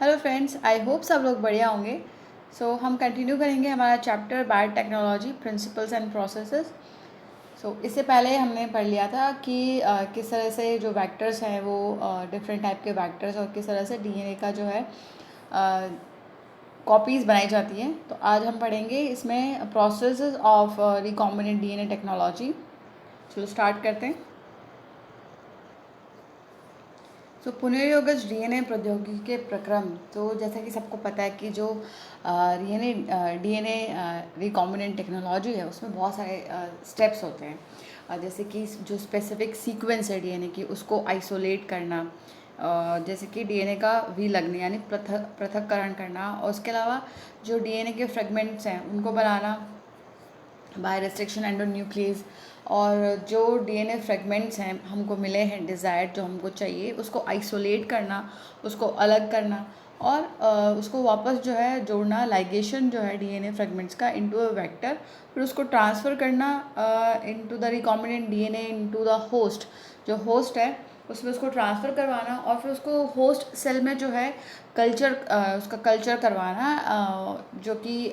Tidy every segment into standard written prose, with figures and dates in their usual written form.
Hello friends, I hope सब लोग बढ़िया होंगे। हम कंटिन्यू करेंगे हमारा chapter biotechnology principles and processes. इससे पहले हमने पढ़ लिया था कि किस तरह से जो वेक्टर्स हैं वो डिफरेंट टाइप के वेक्टर्स और किस तरह से डीएनए का जो है कॉपीज़ बनाई जाती हैं। तो आज हम पढ़ेंगे इसमें processes of recombinant DNA technology. चलो स्टार्ट करते हैं। पुनर्योगज डीएनए प्रौद्योगिकी के प्रक्रम। तो जैसा कि सबको पता है कि जो डीएनए रिकॉम्बिनेंट टेक्नोलॉजी है उसमें बहुत सारे स्टेप्स होते हैं। जैसे कि जो स्पेसिफिक सीक्वेंस है डीएनए की उसको आइसोलेट करना, जैसे कि डीएनए का विलग्न यानी पृथक्करण करना, और उसके अलावा जो डीएनए के फ्रेगमेंट्स हैं उनको बनाना बाय रेस्ट्रिक्शन एंडोन्यूक्लियस, और जो डीएनए फ्रेगमेंट्स हैं हमको मिले हैं डिज़ायर्ड जो हमको चाहिए उसको आइसोलेट करना, उसको अलग करना, और उसको वापस जो है जोड़ना, लाइगेशन जो है डीएनए फ्रेगमेंट्स का इनटू अ वेक्टर, फिर उसको ट्रांसफ़र करना into the recombinant DNA into the host. जो होस्ट है उसमें उसको ट्रांसफ़र करवाना और फिर उसको होस्ट सेल में जो है कल्चर उसका कल्चर करवाना, जो कि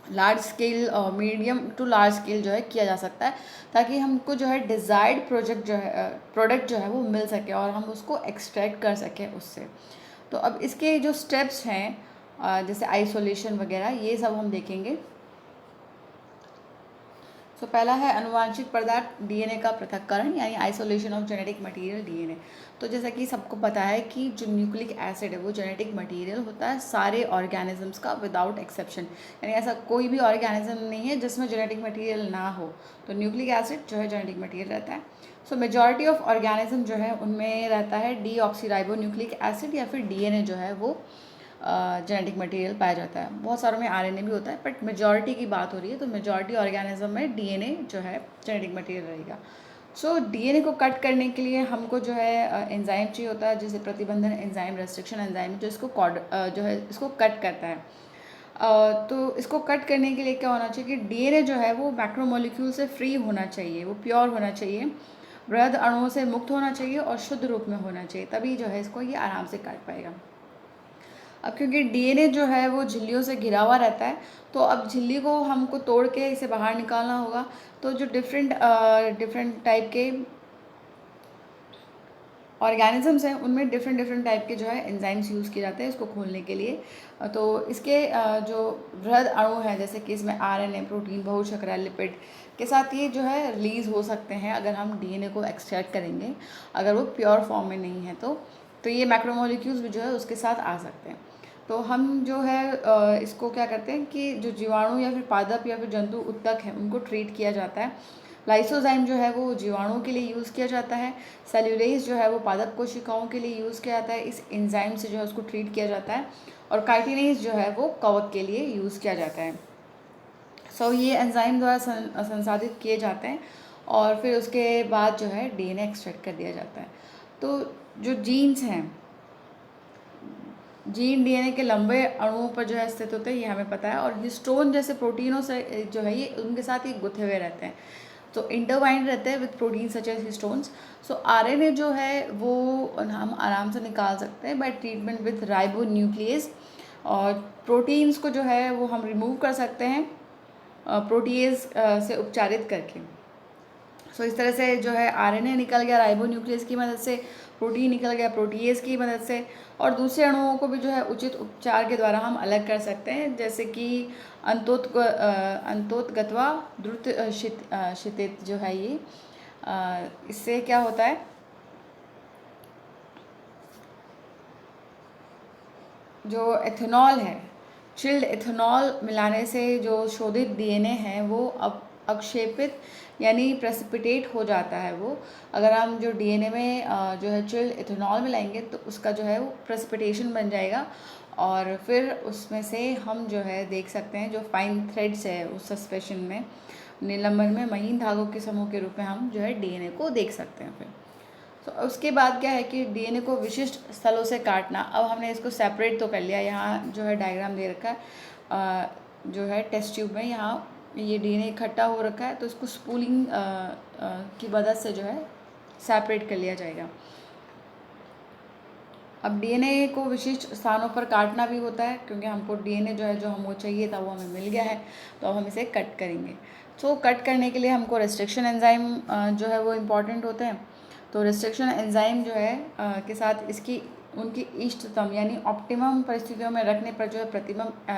large scale, medium to large scale जो है किया जा सकता है, ताकि हमको जो है डिज़ायर्ड प्रोडक्ट जो है वो मिल सके और हम उसको एक्सट्रैक्ट कर सकें उससे। तो अब इसके जो स्टेप्स हैं जैसे आइसोलेशन वगैरह ये सब हम देखेंगे। पहला है अनुवांशिक पदार्थ डीएनए का पृथक्करण यानी isolation of genetic material DNA. तो जैसा कि सबको पता है कि जो न्यूक्लिक एसिड है वो जेनेटिक मटेरियल होता है सारे ऑर्गेनिजम्स का विदाउट एक्सेप्शन, यानी ऐसा कोई भी ऑर्गेनिज्म नहीं है जिसमें जेनेटिक मटेरियल ना हो। तो न्यूक्लिक एसिड जो है जेनेटिक मटेरियल रहता है। मेजॉरिटी ऑफ ऑर्गेनिज्म जो है उनमें रहता है डीऑक्सीराइबोन्यूक्लिक एसिड या फिर डीएनए जो है वो जेनेटिक मटेरियल पाया जाता है। बहुत सारों में आरएनए भी होता है, बट मेजॉरिटी की बात हो रही है तो मेजॉरिटी ऑर्गेनिज्म में डीएनए जो है जेनेटिक मटेरियल रहेगा। डीएनए को कट करने के लिए हमको जो है एंजाइम चाहिए होता है, जैसे प्रतिबंधन एंजाइम, रेस्ट्रिक्शन एंजाइम, जो इसको जो है इसको कट करता है। तो इसको कट करने के लिए क्या होना चाहिए कि डीएनए जो है वो मैक्रोमोलिक्यूल से फ्री होना चाहिए, वो प्योर होना चाहिए, वृहद अणुओं से मुक्त होना चाहिए और शुद्ध रूप में होना चाहिए, तभी जो है इसको ये आराम से काट पाएगा। अब क्योंकि डीएनए जो है वो झिल्लियों से घिरा हुआ रहता है, तो अब झिल्ली को हमको तोड़ के इसे बाहर निकालना होगा। तो जो डिफरेंट टाइप के ऑर्गेनिजम्स हैं उनमें डिफरेंट टाइप के जो है एंजाइम्स यूज़ किए जाते हैं इसको खोलने के लिए। तो इसके जो वृहद अणु हैं जैसे कि इसमें आरएनए, प्रोटीन, बहुशर्करा, लिपिड के साथ ये जो है रिलीज़ हो सकते हैं अगर हम डीएनए को एक्सट्रैक्ट करेंगे, अगर वो प्योर फॉर्म में नहीं है तो ये मैक्रोमोलिक्यूल्स भी जो है उसके साथ आ सकते हैं। तो हम जो है इसको क्या करते हैं कि जो जीवाणु या फिर पादप या फिर जंतु उत्तक हैं उनको ट्रीट किया जाता है। लाइसोजाइम जो है वो जीवाणुओं के लिए यूज़ किया जाता है। सेल्यूलेज जो है वो पादप कोशिकाओं के लिए यूज़ किया जाता है, इस एंजाइम से जो है उसको ट्रीट किया जाता है। और काइटिनेज जो है वो कवक के लिए यूज़ किया जाता है। ये एंजाइम द्वारा संसाधित किए जाते हैं और फिर उसके बाद जो है डीएनए एक्सट्रैक्ट कर दिया जाता है। तो जो जीन्स हैं, जीन डीएनए के लंबे अणुओं पर जो है स्थित होते हैं, ये हमें पता है, और हिस्टोन जैसे प्रोटीनों से जो है ये उनके साथ ही गुथे हुए रहते हैं, तो इंटरवाइंड रहते हैं with protein such as histones. RNA जो है वो हम आराम से निकाल सकते हैं by treatment with ribonuclease, और प्रोटीन्स को जो है वो हम रिमूव कर सकते हैं प्रोटीएज से उपचारित करके। इस तरह से जो है आरएनए निकल गया राइबो न्यूक्लियस की मदद से, प्रोटीन निकल गया प्रोटीएज की मदद से, और दूसरे अणुओं को भी जो है उचित उपचार के द्वारा हम अलग कर सकते हैं, जैसे कि अंतोत्गत्वा द्रुत क्षितिज जो है ये, इससे क्या होता है, जो एथेनॉल है, चिल्ड एथेनॉल मिलाने से जो शोधित डीएनए है वो अब अक्षेपित यानी प्रेसिपिटेट हो जाता है। वो अगर हम जो डीएनए में जो है चिल्ड एथेनॉल मिलाएंगे तो उसका जो है वो प्रेसिपिटेशन बन जाएगा, और फिर उसमें से हम जो है देख सकते हैं जो फाइन थ्रेड्स है उस सस्पेंशन में, निलंबन में महीन धागों के समूह के रूप में हम जो है डीएनए को देख सकते हैं। फिर उसके बाद क्या है कि डीएनए को विशिष्ट स्थलों से काटना। अब हमने इसको सेपरेट तो कर लिया, यहाँ जो है डायग्राम दे रखा है, जो है टेस्ट ट्यूब में यहाँ ये डीएनए इकट्ठा हो रखा है, तो इसको स्पूलिंग की मदद से जो है सेपरेट कर लिया जाएगा। अब डीएनए को विशिष्ट स्थानों पर काटना भी होता है, क्योंकि हमको डीएनए जो है जो हमको चाहिए था वो हमें मिल गया है, तो अब हम इसे कट करेंगे। तो कट करने के लिए हमको रेस्ट्रिक्शन एंजाइम जो है वो इम्पॉर्टेंट होते हैं। तो रेस्ट्रिक्शन एंजाइम जो है के साथ इसकी उनकी इष्टतम यानी ऑप्टिमम परिस्थितियों में रखने पर जो है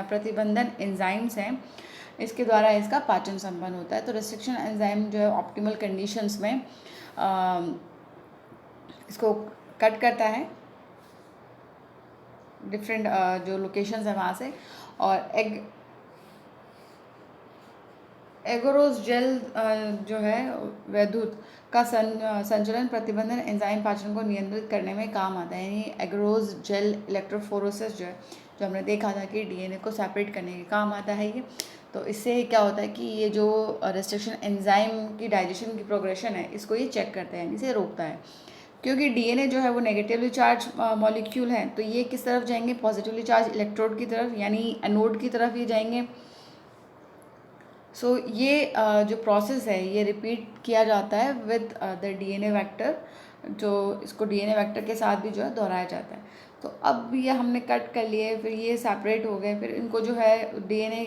प्रतिबंधन एंजाइम्स हैं, इसके द्वारा इसका पाचन संपन्न होता है। तो रेस्ट्रिक्शन एंजाइम जो है ऑप्टिमल कंडीशंस में इसको कट करता है डिफरेंट जो लोकेशंस हैं वहाँ से। और एगोरोस जेल जो है वैद्युत का संचलन प्रतिबंधन एंजाइम पाचन को नियंत्रित करने में काम आता है। यानी एगोरोस जेल इलेक्ट्रोफोरोसिस जो है, जो हमने देखा था कि डीएनए को सेपरेट करने के काम आता है ये। तो इससे क्या होता है कि ये जो रेस्ट्रिक्शन एंजाइम की डाइजेशन की प्रोग्रेशन है, इसको ये चेक करता है, यानी इसे रोकता है। क्योंकि डीएनए जो है वो नेगेटिवली चार्ज मॉलिक्यूल है, तो ये किस तरफ जाएंगे, पॉजिटिवली चार्ज इलेक्ट्रोड की तरफ, यानी एनोड की तरफ ये जाएंगे। सो ये जो प्रोसेस है ये रिपीट किया जाता है विद द डीएनए वेक्टर, जो इसको डीएनए वेक्टर के साथ भी जो है दोहराया जाता है। तो अब ये हमने कट कर लिए, फिर ये सेपरेट हो गए, फिर इनको जो है डीएनए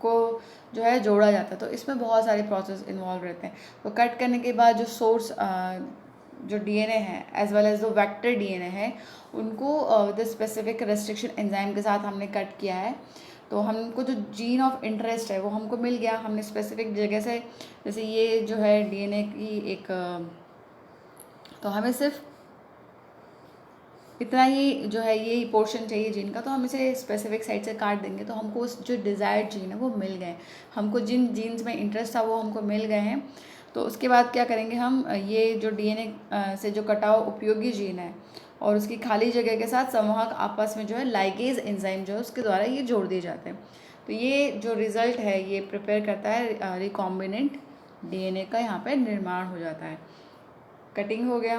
को जो है जोड़ा जाता है। तो इसमें बहुत सारे प्रोसेस इन्वॉल्व रहते हैं। तो कट करने के बाद जो सोर्स जो डीएनए है एज वेल एज जो वेक्टर डीएनए है, उनको विद स्पेसिफिक रेस्ट्रिक्शन एंजाइम के साथ हमने कट किया है। तो हमको जो जीन ऑफ इंटरेस्ट है वो हमको मिल गया, हमने स्पेसिफिक जगह से, जैसे ये जो है डीएनए की एक तो हमें सिर्फ इतना ही जो है ये पोर्शन चाहिए जीन का, तो हम इसे स्पेसिफिक साइड से काट देंगे, तो हमको उस जो डिज़ायर्ड जीन है वो मिल गए। हमको जिन जीन्स में इंटरेस्ट था वो हमको मिल गए हैं। तो उसके बाद क्या करेंगे हम, ये जो डीएनए से जो कटा हुआ उपयोगी जीन है और उसकी खाली जगह के साथ संवाहक आपस में जो है लाइगेज एंजाइम जो है उसके द्वारा ये जोड़ दिए जाते हैं। तो ये जो रिज़ल्ट है ये प्रिपेयर करता है रिकॉम्बिनेंट डीएनए का, यहाँ पे निर्माण हो जाता है। कटिंग हो गया,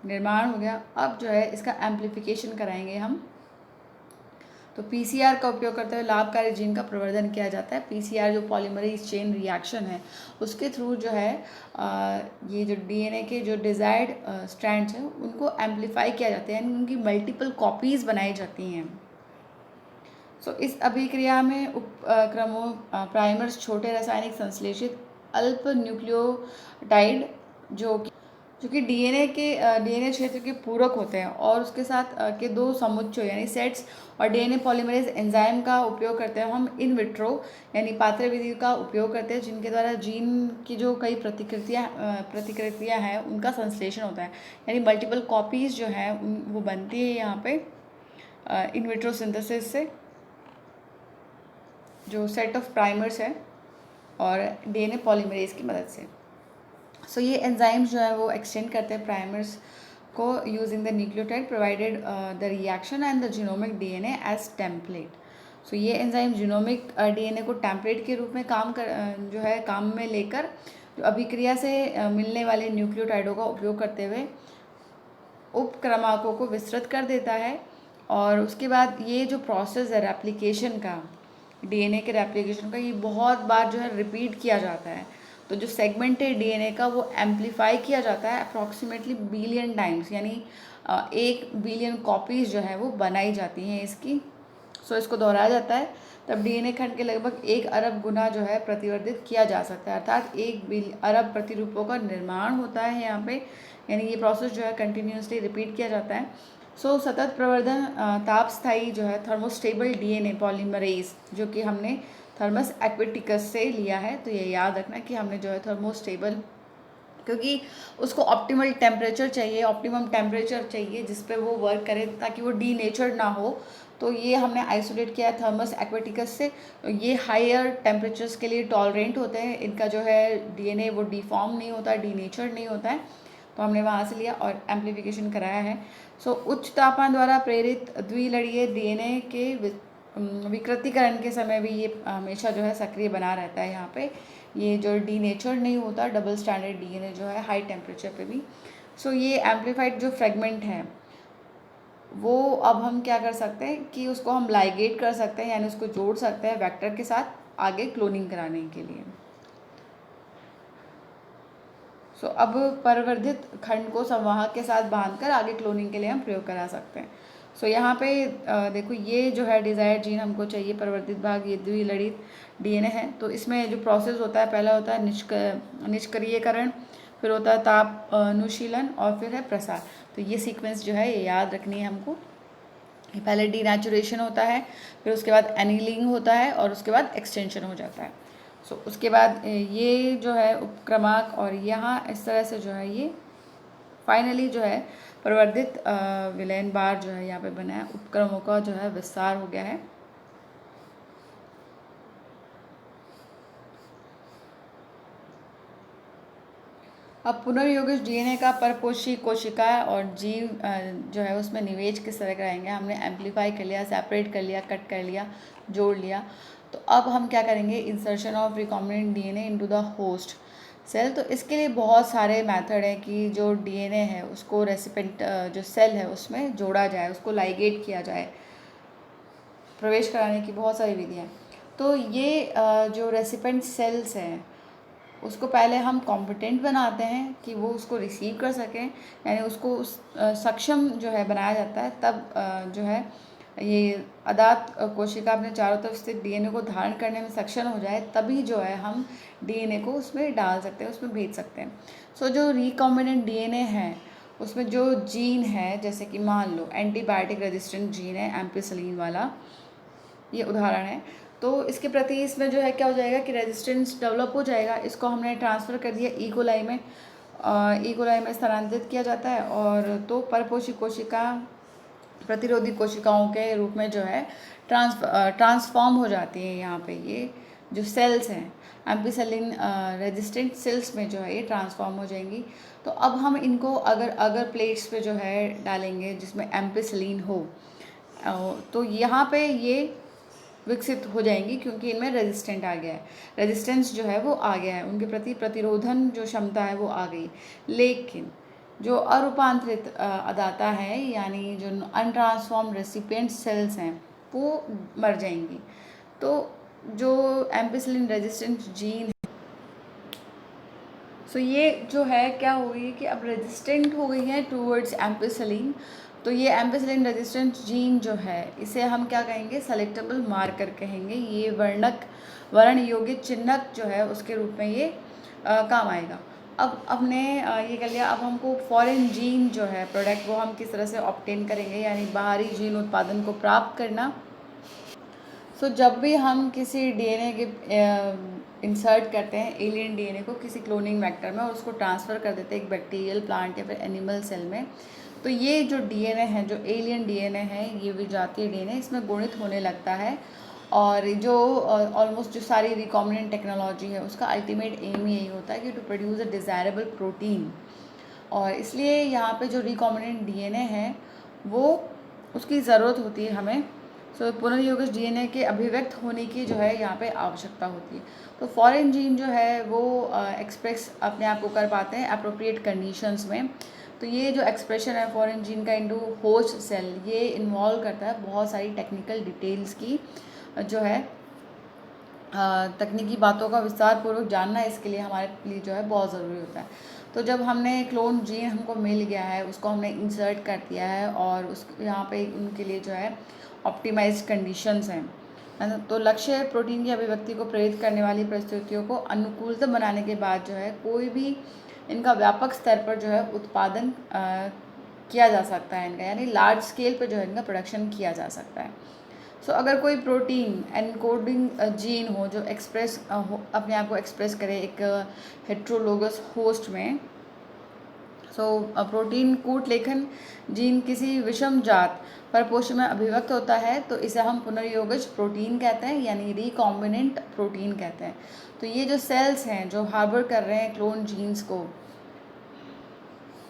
निर्माण हो गया। अब जो है इसका एम्प्लीफिकेशन कराएंगे हम। तो पीसीआर का उपयोग करते हुए लाभकारी जीन का प्रवर्धन किया जाता है। पीसीआर जो पॉलीमरेज चेन रिएक्शन है उसके थ्रू जो है ये जो डीएनए के जो डिज़ायर्ड स्ट्रैंड्स हैं उनको एम्पलीफाई किया जाता है, यानी उनकी मल्टीपल कॉपीज़ बनाई जाती हैं। सो इस अभिक्रिया में उपक्रमों प्राइमर्स छोटे रासायनिक संश्लेषित अल्प न्यूक्लियोटाइड जो कि डीएनए क्षेत्र के पूरक होते हैं और उसके साथ के दो समुच्चय यानी सेट्स और डीएनए पॉलीमरेज एंजाइम का उपयोग करते हैं हम इन विट्रो यानी पात्र विधि का उपयोग करते हैं, जिनके द्वारा जीन की जो कई प्रतिकृतियाँ हैं उनका संश्लेषण होता है, यानी मल्टीपल कॉपीज़ जो हैं वो बनती है यहाँ पे इन विट्रो सिंथेसिस से, जो सेट ऑफ प्राइमर्स है और डीएनए पॉलीमरेज की मदद से। सो ये एंजाइम्स जो है वो एक्सटेंड करते हैं प्राइमर्स को using the nucleotide provided the reaction and the genomic DNA as template. So ये एंजाइम जीनोमिक डीएनए को टेम्पलेट के रूप में जो है काम में लेकर जो अभिक्रिया से मिलने वाले न्यूक्लियोटाइडों का उपयोग करते हुए उपक्रमांकों को विस्तृत कर देता है। और उसके बाद ये जो प्रोसेस है रेप्लिकेशन का, डीएनए के रेप्लिकेशन का, ये बहुत बार जो है रिपीट किया जाता है। तो जो सेगमेंट है डीएनए का वो एम्पलीफाई किया जाता है अप्रॉक्सीमेटली बिलियन टाइम्स, यानी 1 बिलियन कॉपीज़ जो है वो बनाई जाती हैं इसकी। सो इसको दोहराया जाता है, तब डीएनए खंड के लगभग 1 अरब गुना जो है प्रतिवर्धित किया जा सकता है, अर्थात 1 अरब प्रतिरूपों का निर्माण होता है यहाँ पे, यानी ये प्रोसेस जो है कंटिन्यूसली रिपीट किया जाता है। सो सतत प्रवर्धन ताप स्थायी जो है थर्मोस्टेबल डीएनए पॉलीमरेज जो कि हमने थर्मस एक्वेटिकस से लिया है, तो ये याद रखना कि हमने जो है थर्मोस्टेबल, क्योंकि उसको ऑप्टिमल टेम्परेचर चाहिए, ऑप्टिमम टेम्परेचर चाहिए जिस पे वो वर्क करे ताकि वो डीनेचर्ड ना हो। तो ये हमने आइसोलेट किया है थर्मस एक्वेटिकस से। तो ये हायर टेम्परेचर्स के लिए टॉलरेंट होते हैं, इनका जो है डीएनए वो डिफॉर्म नहीं होता, डीनेचर्ड नहीं होता है, तो हमने वहाँ से लिया और एम्प्लीफिकेशन कराया है। सो उच्च तापमान द्वारा प्रेरित द्विलड़ीय डीएनए के विकृतीकरण के समय भी ये हमेशा जो है सक्रिय बना रहता है। यहाँ पे ये जो डीनेचर्ड नहीं होता, डबल स्टैंडर्ड डीएनए जो है हाई टेम्परेचर पे भी। सो ये एम्प्लीफाइड जो फ्रेगमेंट है वो अब हम क्या कर सकते हैं कि उसको हम लाइगेट कर सकते हैं, यानी उसको जोड़ सकते हैं वेक्टर के साथ आगे क्लोनिंग कराने के लिए। सो अब परिवर्धित खंड को संवाहक के साथ बांधकर आगे क्लोनिंग के लिए हम प्रयोग करा सकते हैं। सो यहाँ पे देखो ये जो है डिज़ायर्ड जीन हमको चाहिए, परिवर्तित भाग ये द्विलड़ित डीएनए है। तो इसमें जो प्रोसेस होता है, पहला होता है निष्क्रियकरण, फिर होता है ताप अनुशीलन और फिर है प्रसार। तो ये सीक्वेंस जो है ये याद रखनी है हमको। पहले डीनेचुरेशन होता है, फिर उसके बाद एनीलिंग होता है और उसके बाद एक्सटेंशन हो जाता है। सो उसके बाद ये जो है उपक्रमांक और यहाँ इस तरह से जो है ये फाइनली जो है प्रवर्धित विलयन बार जो है यहाँ पे बना है, उपक्रमों का जो है विस्तार हो गया है। अब पुनर्योगित डीएनए का परपोषी कोशिका और जीव जो है उसमें निवेश किस तरह कराएंगे। हमने एम्पलीफाई कर लिया, सेपरेट कर लिया, कट कर लिया, जोड़ लिया। तो अब हम क्या करेंगे, insertion of recombinant DNA into the host cell. तो इसके लिए बहुत सारे मेथड हैं कि जो डीएनए है उसको रेसिपेंट जो सेल है उसमें जोड़ा जाए, उसको लाइगेट किया जाए, प्रवेश कराने की बहुत सारी विधियाँ। तो ये जो रेसिपेंट सेल्स हैं उसको पहले हम कॉम्पिटेंट बनाते हैं कि वो उसको रिसीव कर सकें, यानी उसको सक्षम जो है बनाया जाता है। तब जो है ये अदात कोशिका अपने चारों तरफ स्थित डीएनए को धारण करने में सक्षम हो जाए, तभी जो है हम डीएनए को उसमें डाल सकते हैं, उसमें भेज सकते हैं। सो जो रिकॉम्बिनेंट डीएनए है उसमें जो जीन है, जैसे कि मान लो एंटीबायोटिक रेजिस्टेंट जीन है एम्पिसिलिन वाला, ये उदाहरण है। तो इसके प्रति इसमें जो है क्या हो जाएगा कि रेजिस्टेंस डेवलप हो जाएगा। इसको हमने ट्रांसफ़र कर दिया ईकोलाई में, ईकोलाई में स्थानांतरित किया जाता है और तो परपोषी कोशिका प्रतिरोधी कोशिकाओं के रूप में जो है ट्रांसफॉर्म हो जाती है। यहाँ पे ये जो सेल्स हैं एम्पिसिलिन रेजिस्टेंट सेल्स में जो है ये ट्रांसफॉर्म हो जाएंगी। तो अब हम इनको अगर प्लेट्स पे जो है डालेंगे जिसमें एम्पिसिलिन हो, तो यहाँ पे ये विकसित हो जाएंगी क्योंकि इनमें रेजिस्टेंट आ गया है, रेजिस्टेंस जो है वो आ गया है, उनके प्रति प्रतिरोधन जो क्षमता है वो आ गई। लेकिन जो अरूपांतरित अदाता है यानी जो अनट्रांसफॉर्म रेसिपिएंट सेल्स हैं वो मर जाएंगी। तो जो एम्पिसिलिन रेजिस्टेंट जीन है, सो ये जो है क्या हो गई कि अब रेजिस्टेंट हो गई है टूवर्ड्स एम्पिसिलिन। तो ये एम्पिसिलिन रेजिस्टेंट जीन जो है इसे हम क्या कहेंगे, सेलेक्टेबल मार्कर कहेंगे। ये वर्ण योग्य चिन्हक जो है उसके रूप में ये काम आएगा। अब हमने ये कर लिया। अब हमको फॉरेन जीन जो है प्रोडक्ट वो हम किस तरह से ऑब्टेन करेंगे, यानी बाहरी जीन उत्पादन को प्राप्त करना। सो जब भी हम किसी डीएनए के इंसर्ट करते हैं एलियन डीएनए को किसी क्लोनिंग वेक्टर में और उसको ट्रांसफ़र कर देते हैं एक बैक्टीरियल, प्लांट या फिर एनिमल सेल में, तो ये जो डीएनए है, जो एलियन डीएनए है, ये विजातीय डीएनए इसमें गुणित होने लगता है। और जो ऑलमोस्ट जो सारी रिकॉम्बिनेंट टेक्नोलॉजी है उसका अल्टीमेट एम ही यही होता है कि to produce a desirable protein. और इसलिए यहाँ पे जो रिकॉम्बिनेंट डीएनए है वो उसकी ज़रूरत होती है हमें। सो पुनर्योगित डीएनए के अभिव्यक्त होने की जो है यहाँ पे आवश्यकता होती है। तो फॉरेन जीन जो है वो एक्सप्रेस अपने आप को कर पाते हैं अप्रोप्रिएट कंडीशंस में। तो ये जो एक्सप्रेशन है फॉरेन जीन का इनटू होस्ट सेल, ये इन्वॉल्व करता है बहुत सारी टेक्निकल डिटेल्स की जो है तकनीकी बातों का विस्तार पूर्वक जानना इसके लिए हमारे लिए जो है बहुत ज़रूरी होता है। तो जब हमने क्लोन जीन हमको मिल गया है उसको हमने इंसर्ट कर दिया है और उस यहाँ पे उनके लिए जो है ऑप्टिमाइज्ड कंडीशंस हैं, है ना। तो लक्ष्य प्रोटीन की अभिव्यक्ति को प्रेरित करने वाली परिस्थितियों को अनुकूलतम बनाने के बाद जो है कोई भी इनका व्यापक स्तर पर जो है उत्पादन किया जा सकता है इनका, यानी लार्ज स्केल पर जो है इनका प्रोडक्शन किया जा सकता है। सो अगर कोई प्रोटीन एनकोडिंग जीन हो जो एक्सप्रेस अपने आप को एक्सप्रेस करे एक हेट्रोलोगस होस्ट में, सो प्रोटीन कूट लेखन जीन किसी विषम जात परपोषी में अभिव्यक्त होता है तो इसे हम पुनर्योगज प्रोटीन कहते हैं, यानी रिकॉम्बिनेंट प्रोटीन कहते हैं। तो ये जो सेल्स हैं जो हार्बर कर रहे हैं क्लोन जीन्स को,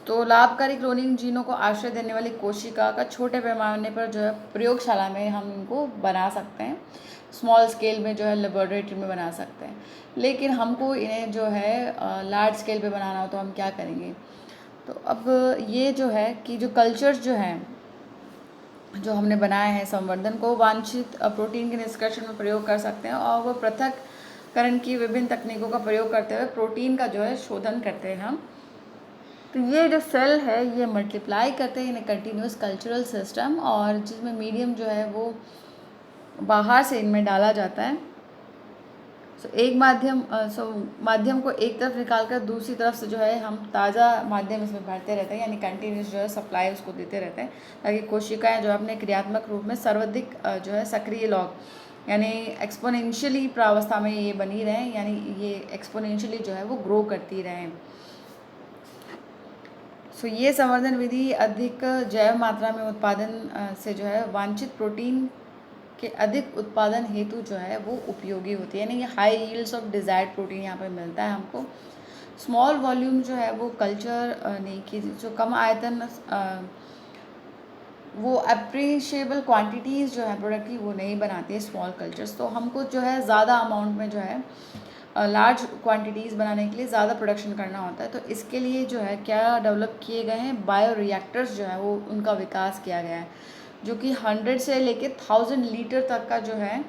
तो लाभकारी क्लोनिंग जीनों को आश्रय देने वाली कोशिका का छोटे पैमाने पर जो है प्रयोगशाला में हम इनको बना सकते हैं, स्मॉल स्केल में जो है लेबोरेटरी में बना सकते हैं। लेकिन हमको इन्हें जो है लार्ज स्केल पे बनाना हो तो हम क्या करेंगे। तो अब ये जो है कि जो कल्चर्स जो हैं जो हमने बनाए हैं संवर्धन को वांछित प्रोटीन के निष्कर्षण में प्रयोग कर सकते हैं और वो पृथक्करण की विभिन्न तकनीकों का प्रयोग करते हुए प्रोटीन का जो है शोधन करते हैं हम। तो ये जो सेल है ये मल्टीप्लाई करते हैं इन ए कंटिन्यूस कल्चरल सिस्टम, और जिसमें मीडियम जो है वो बाहर से इनमें डाला जाता है। एक माध्यम को एक तरफ निकाल कर दूसरी तरफ से जो है हम ताज़ा माध्यम इसमें भरते रहते हैं, यानी कंटिन्यूस जो है सप्लाई उसको देते रहते हैं, ताकि कोशिकाएं जो है अपने क्रियात्मक रूप में सर्वाधिक जो है सक्रिय लॉग यानी एक्सपोनेंशियली प्रावस्था में ये बनी रहें, यानी ये एक्सपोनेंशियली जो है वो ग्रो करती रहें। ये संवर्धन विधि अधिक जैव मात्रा में उत्पादन से जो है वांछित प्रोटीन के अधिक उत्पादन हेतु जो है वो उपयोगी होती है, यानी ये high yields of desired protein यहाँ पे मिलता है हमको। स्मॉल वॉल्यूम जो है वो कल्चर नहीं की, जो कम आयतन वो अप्रिशिएबल क्वांटिटीज़ जो है प्रोडक्ट की वो नहीं बनाती है स्मॉल कल्चर्स। तो हमको जो है ज़्यादा अमाउंट में जो है लार्ज क्वांटिटीज़ बनाने के लिए ज़्यादा प्रोडक्शन करना होता है। तो इसके लिए जो है क्या डेवलप किए गए हैं, बायो रिएक्टर्स जो है वो उनका विकास किया गया है, जो कि 100 से लेके 1000 लीटर तक का जो है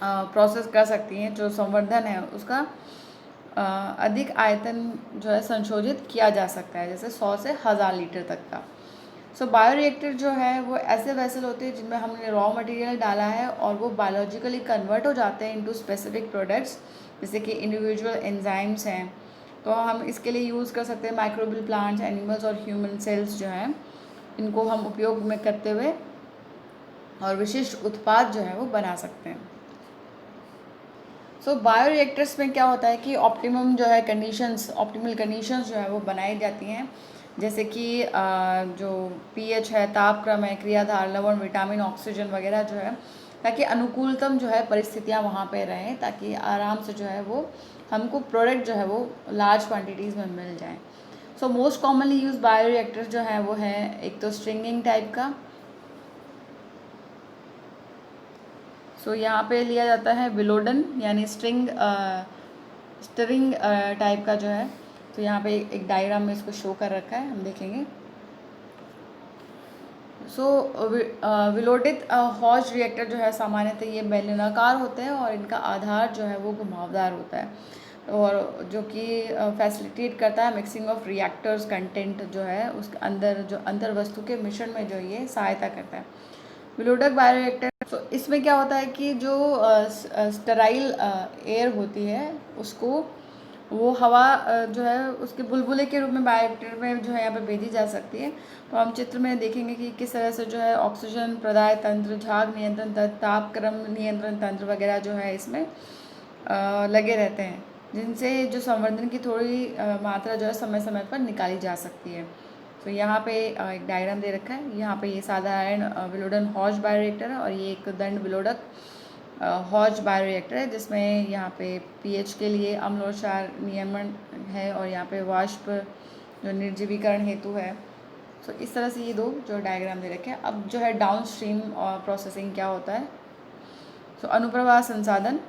प्रोसेस कर सकती हैं। जो संवर्धन है उसका अधिक आयतन जो है संशोधित किया जा सकता है, जैसे 100 से 1000 लीटर तक का। बायो रिएक्टर जो है वो ऐसे वेसल होते हैं जिनमें हमने रॉ मटेरियल डाला है और वो बायोलॉजिकली कन्वर्ट हो जाते हैं इनटू स्पेसिफिक प्रोडक्ट्स, जैसे कि इंडिविजुअल एंजाइम्स हैं। तो हम इसके लिए यूज़ कर सकते हैं माइक्रोबियल प्लांट्स, एनिमल्स और ह्यूमन सेल्स जो हैं, इनको हम उपयोग में करते हुए और विशिष्ट उत्पाद जो है वो बना सकते हैं। बायो रिएक्टर्स में क्या होता है कि ऑप्टिमल कंडीशंस जो है वो बनाई जाती हैं, जैसे कि जो पीएच है, तापक्रम है, क्रियाधार, लवण, विटामिन, ऑक्सीजन वगैरह जो है, ताकि अनुकूलतम जो है परिस्थितियाँ वहाँ पे रहें, ताकि आराम से जो है वो हमको प्रोडक्ट जो है वो लार्ज क्वांटिटीज़ में मिल जाए। Most commonly use bio reactors जो है वो है एक तो स्ट्रिंगिंग टाइप का। यहाँ पे लिया जाता है विलोडन, यानी स्टरिंग टाइप का जो है। तो यहाँ पे एक डायग्राम में इसको शो कर रखा है, हम देखेंगे। विलोडित हॉज रिएक्टर जो है सामान्यतः ये बेलनाकार होते हैं और इनका आधार जो है वो घुमावदार होता है, और जो कि फैसिलिटेट करता है मिक्सिंग ऑफ रिएक्टर्स कंटेंट जो है उसके अंदर, जो अंतर वस्तु के मिश्रण में जो ये सहायता करता है। विलोडक बायोरिएक्टर, इसमें क्या होता है कि जो स्टेराइल एयर होती है उसको वो हवा जो है उसके बुलबुले के रूप में बायोरिएक्टर में जो है यहाँ पे भेजी जा सकती है। तो हम चित्र में देखेंगे कि किस तरह से जो है ऑक्सीजन प्रदाय तंत्र, झाग नियंत्रण तंत्र, तापक्रम नियंत्रण तंत्र वगैरह जो है इसमें लगे रहते हैं, जिनसे जो संवर्धन की थोड़ी मात्रा जो है समय समय पर निकाली जा सकती है। यहाँ पे एक डायग्राम दे रखा है। यहाँ पे ये साधारण विलोडन हॉज बायोरिएक्टर है और ये एक दंड विलोडक हॉज बायोरिएक्टर है, जिसमें यहाँ पे पीएच के लिए अम्ल और क्षार नियमन है और यहाँ पे वाष्प जो निर्जीवीकरण हेतु है। इस तरह से ये दो जो डायग्राम दे रखे हैं। अब जो है डाउन स्ट्रीम और प्रोसेसिंग क्या होता है। अनुप्रवाह संसाधन,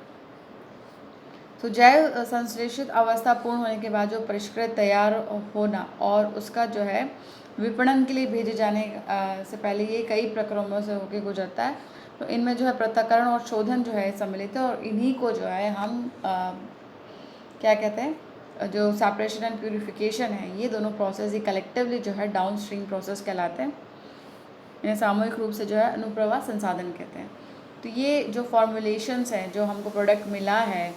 जैव संश्लेषित अवस्था पूर्ण होने के बाद जो परिष्कृत तैयार होना और उसका जो है विपणन के लिए भेजे जाने से पहले ये कई प्रक्रियाओं से होकर गुजरता है। तो इनमें जो है पृथक्करण और शोधन जो है सम्मिलित है, और इन्हीं को जो है हम क्या कहते हैं, जो सेपरेशन एंड प्यूरिफिकेशन है, ये दोनों प्रोसेस ही कलेक्टिवली जो है डाउन स्ट्रीम प्रोसेस कहलाते हैं। इन्हें सामूहिक रूप से जो है अनुप्रवाह संसाधन कहते हैं। तो ये जो फॉर्मुलेशंस हैं जो हमको प्रोडक्ट मिला है,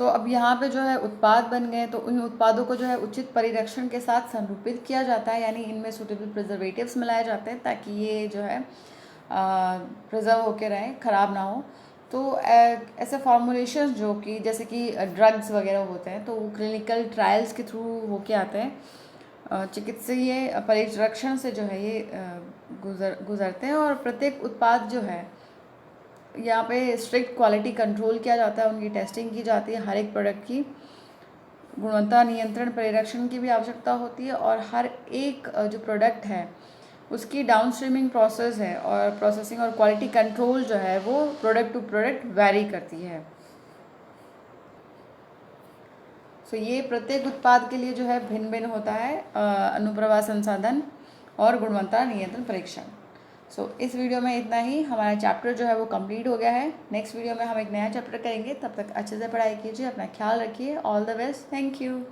अब यहाँ पे जो है उत्पाद बन गए, तो उन उत्पादों को जो है उचित परिरक्षण के साथ संरूपित किया जाता है, यानी इनमें सूटेबल प्रिजर्वेटिव्स मिलाए जाते हैं ताकि ये जो है प्रिजर्व होके रहें, ख़राब ना हो। तो ऐसे फॉर्मुलेशन जो कि जैसे कि ड्रग्स वगैरह होते हैं, तो वो क्लिनिकल ट्रायल्स के थ्रू होके आते हैं। चिकित्सीय परिरक्षण से जो है ये गुजरते हैं, और प्रत्येक उत्पाद जो है यहाँ पे स्ट्रिक्ट क्वालिटी कंट्रोल किया जाता है, उनकी टेस्टिंग की जाती है। हर एक प्रोडक्ट की गुणवत्ता नियंत्रण परिरक्षण की भी आवश्यकता होती है, और हर एक जो प्रोडक्ट है उसकी डाउन स्ट्रीमिंग प्रोसेस है और प्रोसेसिंग और क्वालिटी कंट्रोल जो है वो प्रोडक्ट टू प्रोडक्ट वैरी करती है। ये प्रत्येक उत्पाद के लिए जो है भिन्न भिन्न होता है अनुप्रवाह संसाधन और गुणवत्ता नियंत्रण परीक्षण। इस वीडियो में इतना ही। हमारा चैप्टर जो है वो कंप्लीट हो गया है। नेक्स्ट वीडियो में हम एक नया चैप्टर करेंगे। तब तक अच्छे से पढ़ाई कीजिए, अपना ख्याल रखिए। All the best. Thank you.